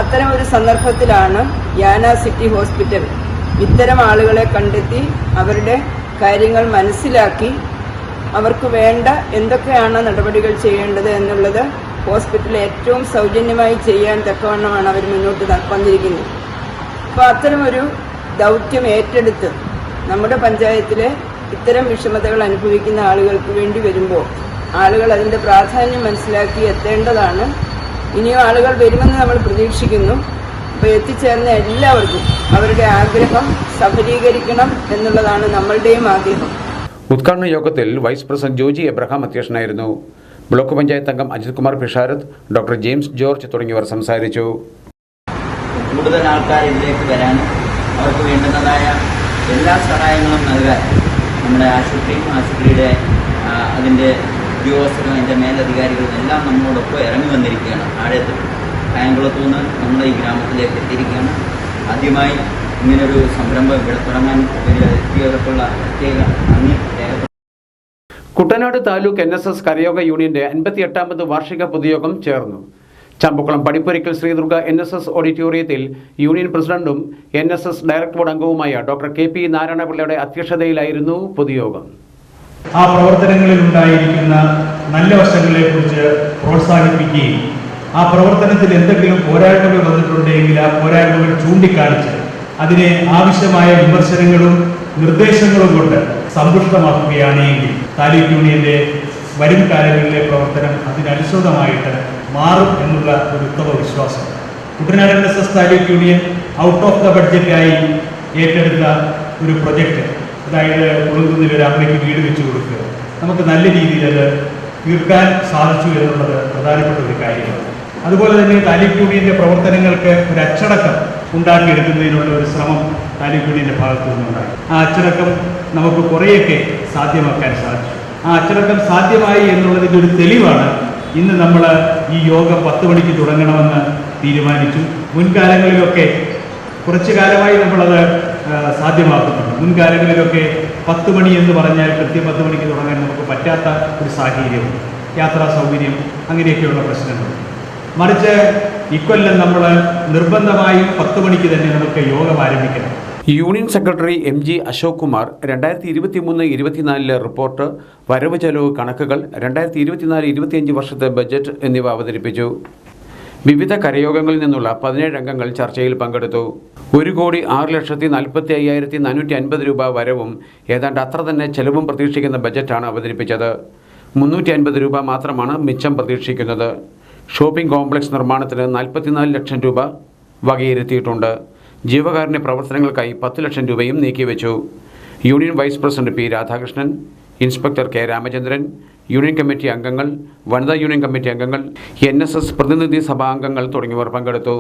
അത്തരം ഒരു സന്ദർഭത്തിലാണ് യാന സിറ്റി ഹോസ്പിറ്റൽ ഇത്തരം ആളുകളെ കണ്ടെത്തി അവരുടെ കാര്യങ്ങൾ മനസ്സിലാക്കി അവർക്ക് വേണ്ട എന്തൊക്കെയാണ് നടപടികൾ ചെയ്യേണ്ടത് എന്നുള്ളത് ഹോസ്പിറ്റലിൽ ഏറ്റവും സൗജന്യമായി ചെയ്യാൻ തക്കവണ്ണമാണ് അവർ മുന്നോട്ട് വന്നിരിക്കുന്നത്. അപ്പോൾ അത്തരമൊരു ദൗത്യം ഏറ്റെടുത്ത് നമ്മുടെ പഞ്ചായത്തിലെ ഇത്തരം വിഷമതകൾ അനുഭവിക്കുന്ന ആളുകൾക്ക് വേണ്ടി വരുമ്പോൾ ആളുകൾ അതിൻ്റെ പ്രാധാന്യം മനസ്സിലാക്കി എത്തേണ്ടതാണ്. ഇനിയും ആളുകൾ വരുമെന്ന് നമ്മൾ പ്രതീക്ഷിക്കുന്നു. അപ്പോൾ എത്തിച്ചേർന്ന എല്ലാവർക്കും അവരുടെ ആഗ്രഹം സഫലീകരിക്കണം എന്നുള്ളതാണ് നമ്മളുടെയും ആഗ്രഹം. ഉദ്ഘാടന യോഗത്തിൽ വൈസ് പ്രസിഡന്റ് ജോജി എബ്രഹാം അധ്യക്ഷനായിരുന്നു. ബ്ലോക്ക് പഞ്ചായത്ത് അംഗം അജിത് കുമാർ പിഷാരത്ത്, ഡോക്ടർ ജെയിംസ് ജോർജ് തുടങ്ങിയവർ സംസാരിച്ചു. കൂടുതൽ ആൾക്കാർ ഇതിലേക്ക് വരാനും അവർക്ക് വേണ്ടുന്നതായ എല്ലാ സഹായങ്ങളും നൽകാൻ നമ്മുടെ ആശുപത്രിയുടെ അതിൻ്റെ ഉദ്യോഗസ്ഥരും അതിൻ്റെ മേലധികാരികളും എല്ലാം നമ്മളോടൊപ്പം ഇറങ്ങി വന്നിരിക്കുകയാണ്. താഴത്ത് കായംകുളത്തു നിന്ന് നമ്മുടെ ഈ ഗ്രാമത്തിലേക്ക് എത്തിയിരിക്കുകയാണ്. ആദ്യമായി ഇങ്ങനൊരു സംരംഭം ഇവിടെ തുടങ്ങാൻ എത്തിയവർക്കുള്ള പ്രത്യേക നന്ദി രേഖപ്പെടുത്തുന്നു. കുട്ടനാട് താലൂക്ക് NSS കരയോഗ യൂണിയന്റെ 58ാമത് വാർഷിക പൊതുയോഗം ചേർന്നു. ചമ്പക്കുളം പടിപ്പുരയ്ക്കൽ ശ്രീദുർഗ NSS ഓഡിറ്റോറിയത്തിൽ യൂണിയൻ പ്രസിഡന്റും NSS ഡയറക്ടർ ബോർഡ് അംഗവുമായ ഡോക്ടർ KP നാരായണപിള്ളയുടെ അധ്യക്ഷതയിലായിരുന്നു പൊതുയോഗം. ആ പ്രവർത്തനങ്ങളിൽ ഉണ്ടായിരിക്കുന്ന നല്ല വശങ്ങളെക്കുറിച്ച് പ്രോത്സാഹിപ്പിക്കുകയും ആ പ്രവർത്തനത്തിൽ എന്തെങ്കിലും പോരായ്മകൾ വന്നിട്ടുണ്ടെങ്കിൽ ആ പോരായ്മകൾ ചൂണ്ടിക്കാണിച്ച് അതിനെ ആവശ്യമായ വിമർശനങ്ങളും നിർദ്ദേശങ്ങളും കൊണ്ട് സമ്പുഷ്ടമാക്കുകയാണെങ്കിൽ താലൂക്ക് യൂണിയന്റെ വരും കാലങ്ങളിലെ പ്രവർത്തനം അതിനനുസൃതമായിട്ട് മാറും എന്നുള്ള ഒരു ഉത്തമ വിശ്വാസം. Kuttanad NSS taluk union out of the ബഡ്ജറ്റായി ഏറ്റെടുത്ത ഒരു പ്രൊജക്റ്റ്, അതായത് കുളുകുന്നിൽ ഒരു അമ്മയ്ക്ക് വീട് വെച്ച് കൊടുക്കുക, നമുക്ക് നല്ല രീതിയിൽ അത് തീർക്കാൻ സാധിച്ചു എന്നുള്ളത് പ്രധാനപ്പെട്ട ഒരു കാര്യമാണ്. അതുപോലെ തന്നെ താലൂക്ക് യൂണിയന്റെ പ്രവർത്തനങ്ങൾക്ക് ഒരു അച്ചടക്കം ഉണ്ടാക്കിയെടുക്കുന്നതിനുള്ള ഒരു ശ്രമം താലൂക്ക് യൂണിയന്റെ ഭാഗത്തു നിന്നുണ്ടായി. ആ അച്ചടക്കം നമുക്ക് കുറേയൊക്കെ സാധ്യമാക്കാൻ സാധിച്ചു. ആ അച്ചടക്കം സാധ്യമായി എന്നുള്ളതിൻ്റെ ഒരു തെളിവാണ് ഇന്ന് നമ്മൾ ഈ യോഗം 10 മണിക്ക് തുടങ്ങണമെന്ന് തീരുമാനിച്ചു. മുൻകാലങ്ങളിലൊക്കെ കുറച്ചു കാലമായി നമ്മളത് സാധ്യമാക്കുന്നുണ്ട്. മുൻകാലങ്ങളിലൊക്കെ 10 മണി എന്ന് പറഞ്ഞാൽ കൃത്യം 10 മണിക്ക് തുടങ്ങാൻ നമുക്ക് പറ്റാത്ത ഒരു സാഹചര്യവും യാത്രാ സൗകര്യം അങ്ങനെയൊക്കെയുള്ള പ്രശ്നങ്ങളുണ്ട്. മറിച്ച് ഇക്കൊല്ലം നമ്മൾ നിർബന്ധമായും 10 മണിക്ക് തന്നെ നമുക്ക് യോഗം ആരംഭിക്കണം. Union secretary MG Ashok Kumar 2023-24 report, വരവ് ചെലവ് കണക്കുകൾ, 2024-25 വർഷത്തെ ബജറ്റ് എന്നിവ അവതരിപ്പിച്ചു. വിവിധ കരയോഗങ്ങളിൽ നിന്നുള്ള 17 അംഗങ്ങൾ ചർച്ചയിൽ പങ്കെടുത്തു. 1,06,45,450 രൂപ വരവും ഏതാണ്ട് അത്ര തന്നെ ചെലവും പ്രതീക്ഷിക്കുന്ന ബജറ്റാണ് അവതരിപ്പിച്ചത്. 350 രൂപ മാത്രമാണ് മിച്ചം പ്രതീക്ഷിക്കുന്നത്. ഷോപ്പിംഗ് കോംപ്ലക്സ് നിർമ്മാണത്തിന് 44 ലക്ഷം രൂപ വകയിരുത്തിയിട്ടുണ്ട്. ജീവകാരുണ്യ പ്രവർത്തനങ്ങൾക്കായി 10 ലക്ഷം രൂപയും നീക്കിവെച്ചു. Union vice president P. Radhakrishnan, inspector K. Ramachandran, union കമ്മിറ്റി അംഗങ്ങൾ, വനിതാ യൂണിയൻ കമ്മിറ്റി അംഗങ്ങൾ, NSS പ്രതിനിധി സഭാ അംഗങ്ങൾ തുടങ്ങിയവർ പങ്കെടുത്തു.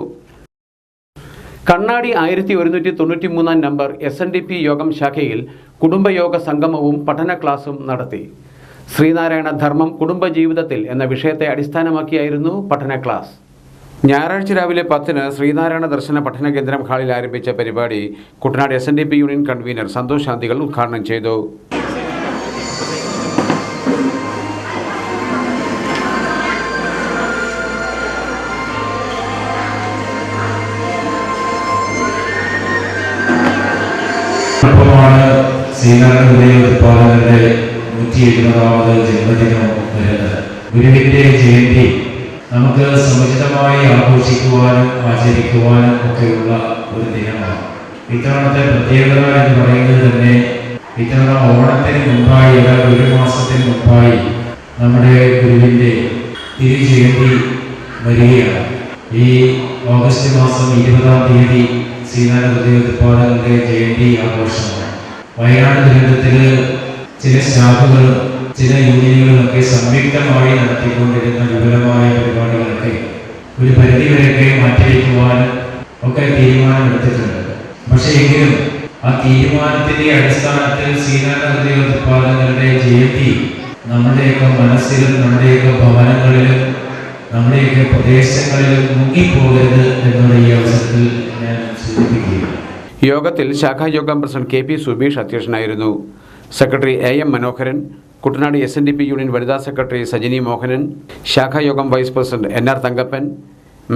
കണ്ണാടി 1193 നമ്പർ SNDP യോഗം ശാഖയിൽ കുടുംബയോഗ സംഗമവും പഠന ക്ലാസും നടത്തി. ശ്രീനാരായണ ധർമ്മം കുടുംബജീവിതത്തിൽ എന്ന വിഷയത്തെ അടിസ്ഥാനമാക്കിയായിരുന്നു പഠന ക്ലാസ്. ഞായറാഴ്ച രാവിലെ 10-ന് ശ്രീനാരായണ ദർശന പഠന കേന്ദ്രം ഹാളിൽ ആരംഭിച്ച പരിപാടി Kuttanad SNDP union convenor Santhosh Santhikal ഉദ്ഘാടനം ചെയ്തു. ശ്രീനാരായണ ഉത്പാദകരുടെ 170ാമത് ജന്മദിനം വരുന്നത്. ഗുരുവിന്റെ ജയന്തി നമുക്ക് സമുചിതമായി ആഘോഷിക്കുവാനും ആചരിക്കുവാനും ഒക്കെയുള്ള ഒരു ദിനമാണ്. ഇത്തവണത്തെ പ്രത്യേകത എന്ന് പറയുന്നത് തന്നെ ഇത്തവണ ഓണത്തിന് മുമ്പായി, അതായത് 1 മാസത്തിന് മുമ്പായി നമ്മുടെ ഗുരുവിന്റെ തിരുജയന്തി വരികയാണ്. ഈ ഓഗസ്റ്റ് മാസം 20-ാം തീയതി ശ്രീനാരായണ ഉത്പാദകരുടെ ജയന്തി ആഘോഷമാണ്. വയനാട് ദുരന്തത്തിൽ ചില സ്റ്റാഫുകളും ചില യൂണിയനുകളൊക്കെ സംയുക്തമായി നടത്തിക്കൊണ്ടിരുന്ന വിപുലമായ പരിപാടികളൊക്കെ ഒരു പരിധിവരെയൊക്കെ മാറ്റിവെക്കുവാനും ഒക്കെ തീരുമാനമെടുത്തിട്ടുണ്ട്. പക്ഷേ എങ്കിലും ആ തീരുമാനത്തിന്റെ അടിസ്ഥാനത്തിൽ ശ്രീനാരായണ ഉത്പാദകരുടെ ജയന്തി നമ്മുടെയൊക്കെ മനസ്സിലും നമ്മുടെയൊക്കെ ഭവനങ്ങളിലും നമ്മുടെയൊക്കെ പ്രദേശങ്ങളിലും മുങ്ങിപ്പോകരുത് എന്നുള്ള ഈ അവസരത്തിൽ ഞാൻ സൂചിപ്പിക്കുകയാണ്. യോഗത്തിൽ ശാഖായോഗം പ്രസിഡന്റ് KP സുബീഷ് അധ്യക്ഷനായിരുന്നു. Secretary AM Manoharan, Kuttanad SNDP union വനിതാ സെക്രട്ടറി സജിനി മോഹനൻ, ശാഖായോഗം vice president NR Thankappan,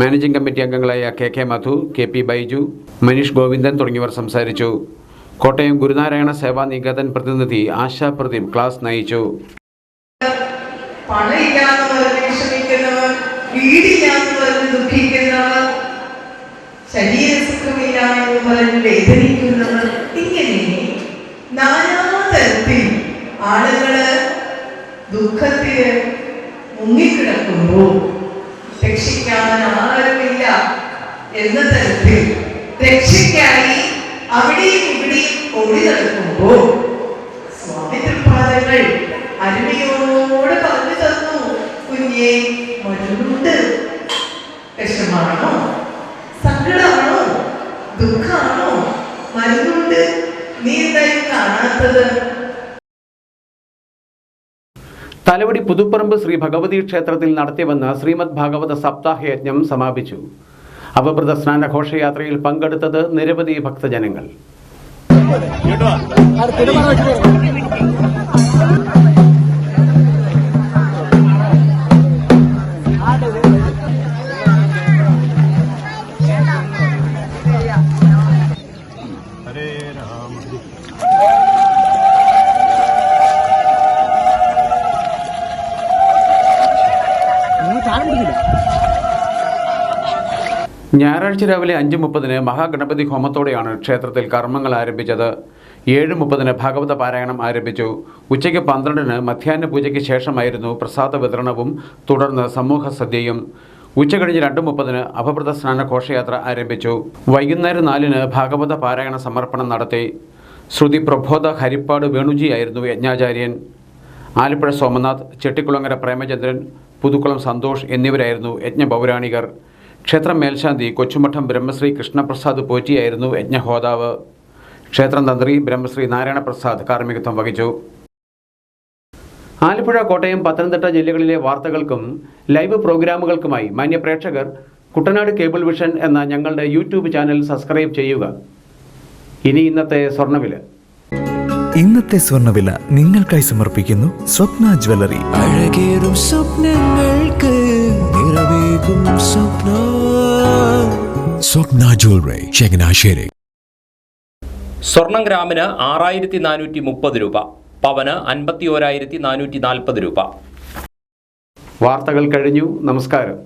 managing committee അംഗങ്ങളായ KK മധു, KP ബൈജു, മനീഷ് ഗോവിന്ദൻ തുടങ്ങിയവർ സംസാരിച്ചു. കോട്ടയം ഗുരുനാരായണ സേവാ നികേതൻ പ്രതിനിധി ആശാ പ്രദീപ് ക്ലാസ് നയിച്ചു. ശരീരസുഖമില്ലാന്ന് പറഞ്ഞ് വേദനിക്കുന്നവർ, ഇങ്ങനെ നാനാതരത്തിൽ ആളുകള് ദുഃഖത്തില് മുങ്ങിക്കിടക്കുമ്പോൾ രക്ഷിക്കാൻ ആരുമില്ല എന്ന തരത്തിൽ രക്ഷയ്ക്കായി അവിടെയും ഇവിടെയും ഓടി നടക്കുമ്പോൾ സ്വാമി തൃപാദങ്ങൾ അരുമയോട് പറഞ്ഞു തന്നു, കുഞ്ഞെ മരുന്നുണ്ട്, വിഷമാണോ, സങ്കടമാണോ, ദുഃഖമാണോ, മരുന്നുണ്ട്, നീ എന്തായാലും കാണാത്തത്. തലവടി പുതുപ്പറമ്പ് ശ്രീ ഭഗവതി ക്ഷേത്രത്തിൽ നടത്തിവന്ന ശ്രീമദ് ഭാഗവത സപ്താഹ യജ്ഞം സമാപിച്ചു. അവഭൃത സ്നാന ഘോഷയാത്രയിൽ പങ്കെടുത്തത് നിരവധി ഭക്തജനങ്ങൾ. ഞായറാഴ്ച രാവിലെ 5:30 മഹാഗണപതി ഹോമത്തോടെയാണ് ക്ഷേത്രത്തിൽ കർമ്മങ്ങൾ ആരംഭിച്ചത്. 7:30 ഭാഗവത പാരായണം ആരംഭിച്ചു. ഉച്ചയ്ക്ക് 12 മധ്യാഹ്ന പൂജയ്ക്ക് ശേഷമായിരുന്നു പ്രസാദ വിതരണവും തുടർന്ന് സമൂഹ സദ്യയും. ഉച്ചകഴിഞ്ഞ് 2:30 അവഭൃത സ്നാന ഘോഷയാത്ര ആരംഭിച്ചു. വൈകുന്നേരം 4 ഭാഗവത പാരായണ സമർപ്പണം നടത്തി. ശ്രുതി പ്രബോധ ഹരിപ്പാട് വേണുജിയായിരുന്നു യജ്ഞാചാര്യൻ. ആലപ്പുഴ സോമനാഥ്, ചെട്ടിക്കുളങ്ങര പ്രേമചന്ദ്രൻ, പുതുക്കുളം സന്തോഷ് എന്നിവരായിരുന്നു യജ്ഞപൗരാണികർ. ക്ഷേത്രം മേൽശാന്തി കൊച്ചുമഠം ബ്രഹ്മശ്രീ കൃഷ്ണപ്രസാദ് പോറ്റിയായിരുന്നു യജ്ഞഹോതാവ്. ക്ഷേത്രം തന്ത്രി ബ്രഹ്മശ്രീ നാരായണപ്രസാദ് കാർമ്മികത്വം വഹിച്ചു. ആലപ്പുഴ, കോട്ടയം, പത്തനംതിട്ട ജില്ലകളിലെ വാർത്തകൾക്കും ലൈവ് പ്രോഗ്രാമുകൾക്കുമായി മാന്യപ്രേക്ഷകർ കുട്ടനാട് കേബിൾ വിഷൻ എന്ന ഞങ്ങളുടെ യൂട്യൂബ് ചാനൽ സബ്സ്ക്രൈബ് ചെയ്യുക. ഇനി ഇന്നത്തെ സ്വർണ്ണവില. ഇന്നത്തെ സ്വർണ്ണവില നിങ്ങൾക്കായി സമർപ്പിക്കുന്നു സ്വപ്ന ജ്വല്ലറി. അഴകേറും സ്വപ്നങ്ങൾക്ക് നിറവേകും സ്വപ്ന ജ്വല്ലറി, ചങ്ങനാശ്ശേരി. സ്വർണം ഗ്രാമിന് 6430 രൂപ, പവന് 51,440 രൂപ. വാർത്തകൾ കഴിഞ്ഞു. നമസ്കാരം.